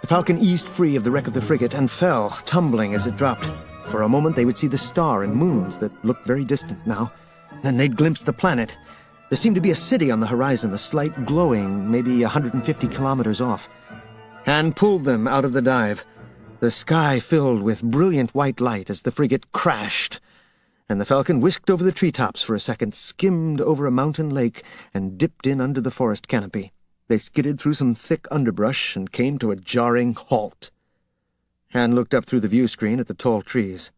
The Falcon eased free of the wreck of the frigate and fell, tumbling as it dropped. For a moment they would see the star and moons that looked very distant now. Then they'd glimpse the planet. There seemed to be a city on the horizon, a slight glowing, maybe 150 kilometers off. Han pulled them out of the dive. The sky filled with brilliant white light as the frigate crashed, and the Falcon whisked over the treetops for a second, skimmed over a mountain lake, and dipped in under the forest canopy. They skidded through some thick underbrush and came to a jarring halt. Han looked up through the view screen at the tall trees.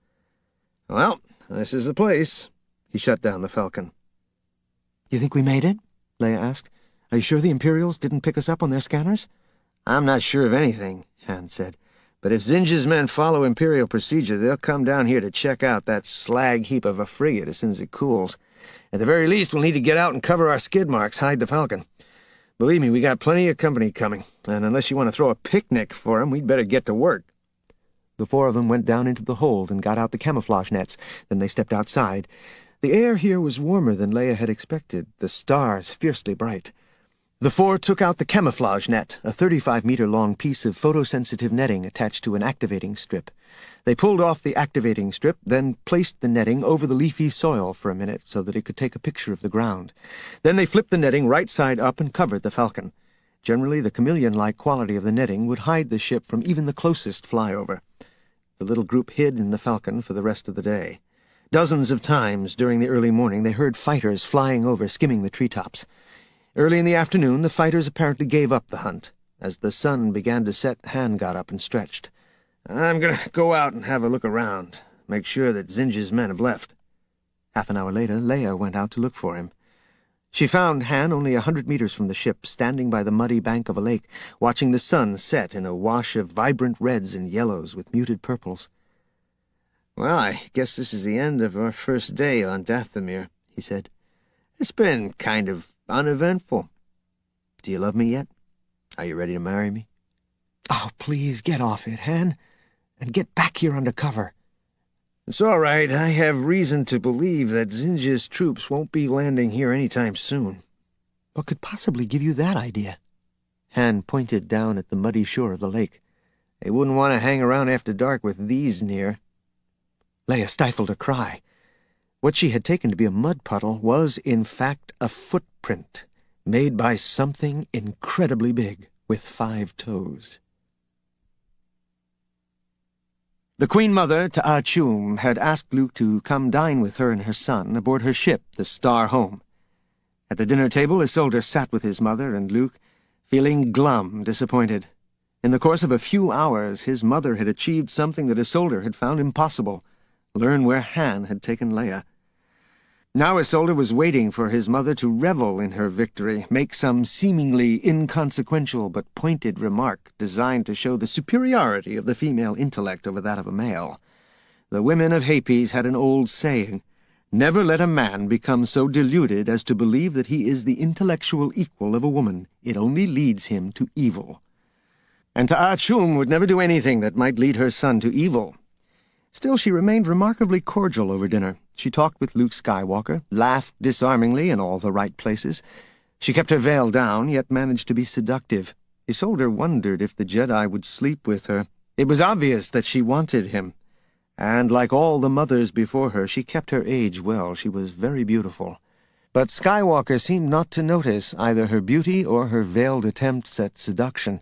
"Well, this is the place." He shut down the Falcon. "You think we made it?" Leia asked. "Are you sure the Imperials didn't pick us up on their scanners?" "I'm not sure of anything," Han said. "But if Zinj's men follow Imperial procedure, they'll come down here to check out that slag heap of a frigate as soon as it cools. At the very least, we'll need to get out and cover our skid marks, hide the Falcon. Believe me, we got plenty of company coming, and unless you want to throw a picnic for 'em, we'd better get to work." The four of them went down into the hold and got out the camouflage nets. Then they stepped outside. The air here was warmer than Leia had expected, the stars fiercely bright. The four took out the camouflage net, a 35-meter-long piece of photosensitive netting attached to an activating strip. They pulled off the activating strip, then placed the netting over the leafy soil for a minute so that it could take a picture of the ground. Then they flipped the netting right side up and covered the Falcon. Generally, the chameleon-like quality of the netting would hide the ship from even the closest flyover. The little group hid in the Falcon for the rest of the day. Dozens of times during the early morning they heard fighters flying over, skimming the treetops. Early in the afternoon, the fighters apparently gave up the hunt. As the sun began to set, Han got up and stretched. "I'm going to go out and have a look around, make sure that Zinj's men have left." Half an hour later, Leia went out to look for him. She found Han only 100 meters from the ship, standing by the muddy bank of a lake, watching the sun set in a wash of vibrant reds and yellows with muted purples. "Well, I guess this is the end of our first day on Dathomir," he said. "It's been kind of uneventful. Do you love me yet? Are you ready to marry me?" "Oh, please, get off it, Han, and get back here under cover." "It's all right. I have reason to believe that Zinj's troops won't be landing here any time soon." "What could possibly give you that idea?" Han pointed down at the muddy shore of the lake. "They wouldn't want to hang around after dark with these near." Leia stifled a cry. What she had taken to be a mud puddle was, in fact, a footprint made by something incredibly big with 5 toes. The Queen Mother, Ta'achum, had asked Luke to come dine with her and her son aboard her ship, the Star Home. At the dinner table, Isolder sat with his mother and Luke, feeling glum, disappointed. In the course of a few hours, his mother had achieved something that Isolder had found impossible: learn where Han had taken Leia. Now Isolder was waiting for his mother to revel in her victory, make some seemingly inconsequential but pointed remark designed to show the superiority of the female intellect over that of a male. The women of Hapes had an old saying: "Never let a man become so deluded as to believe that he is the intellectual equal of a woman. It only leads him to evil." And Ta'achum would never do anything that might lead her son to evil. Still, she remained remarkably cordial over dinner. She talked with Luke Skywalker, laughed disarmingly in all the right places. She kept her veil down, yet managed to be seductive. Isolder wondered if the Jedi would sleep with her. It was obvious that she wanted him, and like all the mothers before her, she kept her age well. She was very beautiful. But Skywalker seemed not to notice either her beauty or her veiled attempts at seduction.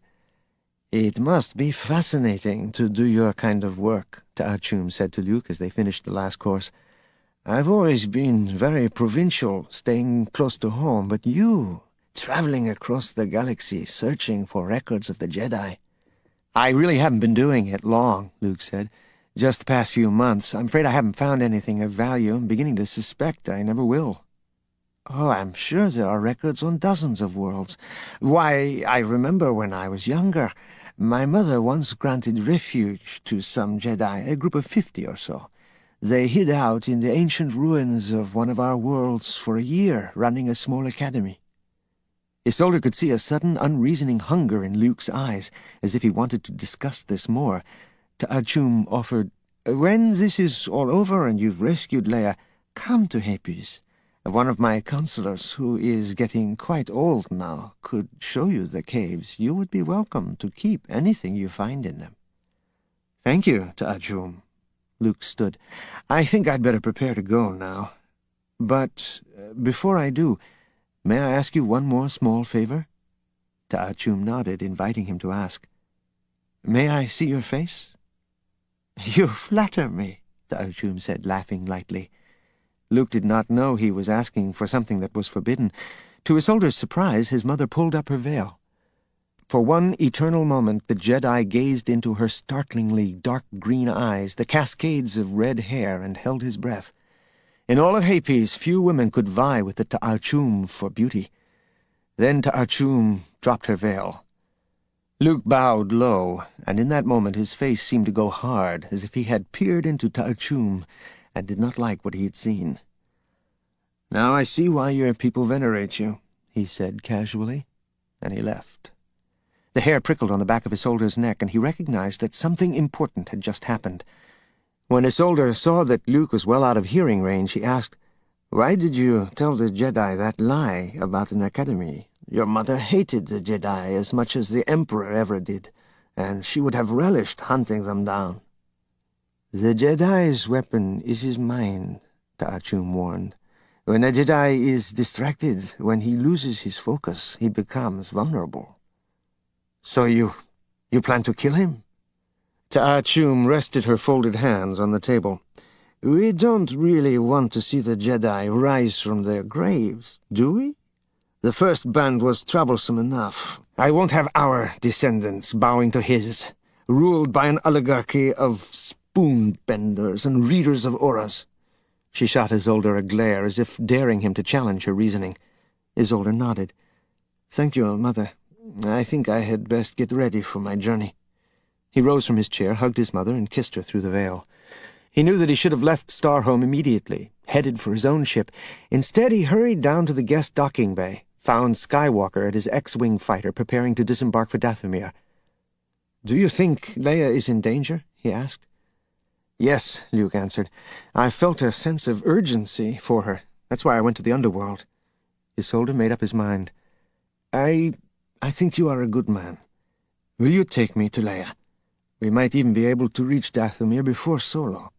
"It must be fascinating to do your kind of work," Ta'achum said to Luke as they finished the last course. "I've always been very provincial, staying close to home, but you, traveling across the galaxy, searching for records of the Jedi." "I really haven't been doing it long," Luke said. "Just the past few months. I'm afraid I haven't found anything of value. I'm beginning to suspect I never will." "Oh, I'm sure there are records on dozens of worlds. Why, I remember when I was younger, my mother once granted refuge to some Jedi, a group of 50 or so. They hid out in the ancient ruins of one of our worlds for a year, running a small academy." Isolder could see a sudden, unreasoning hunger in Luke's eyes, as if he wanted to discuss this more. Ta'achum offered, "When this is all over and you've rescued Leia, come to Hapes. One of my counselors, who is getting quite old now, could show you the caves. You would be welcome to keep anything you find in them." "Thank you, Ta'achum." Luke stood. "I think I'd better prepare to go now. But before I do, may I ask you one more small favor?" Ta'achum nodded, inviting him to ask. "May I see your face?" "You flatter me," Ta'achum said, laughing lightly. Luke did not know he was asking for something that was forbidden. To Isolder's surprise, his mother pulled up her veil. For one eternal moment the Jedi gazed into her startlingly dark green eyes, the cascades of red hair, and held his breath. In all of Hapes, few women could vie with the Ta'achum for beauty. Then Ta'achum dropped her veil. Luke bowed low, and in that moment his face seemed to go hard, as if he had peered into Ta'achum and did not like what he had seen. "Now I see why your people venerate you," he said casually, and he left. The hair prickled on the back of Isolder's neck, and he recognized that something important had just happened. When Isolder saw that Luke was well out of hearing range, he asked, "Why did you tell the Jedi that lie about an academy? Your mother hated the Jedi as much as the Emperor ever did, and she would have relished hunting them down." "The Jedi's weapon is his mind," Ta'achum warned. "When a Jedi is distracted, when he loses his focus, he becomes vulnerable." "So you plan to kill him?" Ta'achum rested her folded hands on the table. "We don't really want to see the Jedi rise from their graves, do we? The first band was troublesome enough. I won't have our descendants bowing to his, ruled by an oligarchy of spoon-benders and readers of auras." She shot Isolder a glare, as if daring him to challenge her reasoning. Isolder nodded. "Thank you, Mother. I think I had best get ready for my journey." He rose from his chair, hugged his mother, and kissed her through the veil. He knew that he should have left Starhome immediately, headed for his own ship. Instead, he hurried down to the guest docking bay, found Skywalker at his X-Wing fighter preparing to disembark for Dathomir. "Do you think Leia is in danger?" he asked. "Yes," Luke answered. "I felt a sense of urgency for her. That's why I went to the underworld." Isolder made up his mind. I think you are a good man. Will you take me to Leia? We might even be able to reach Dathomir before Solo."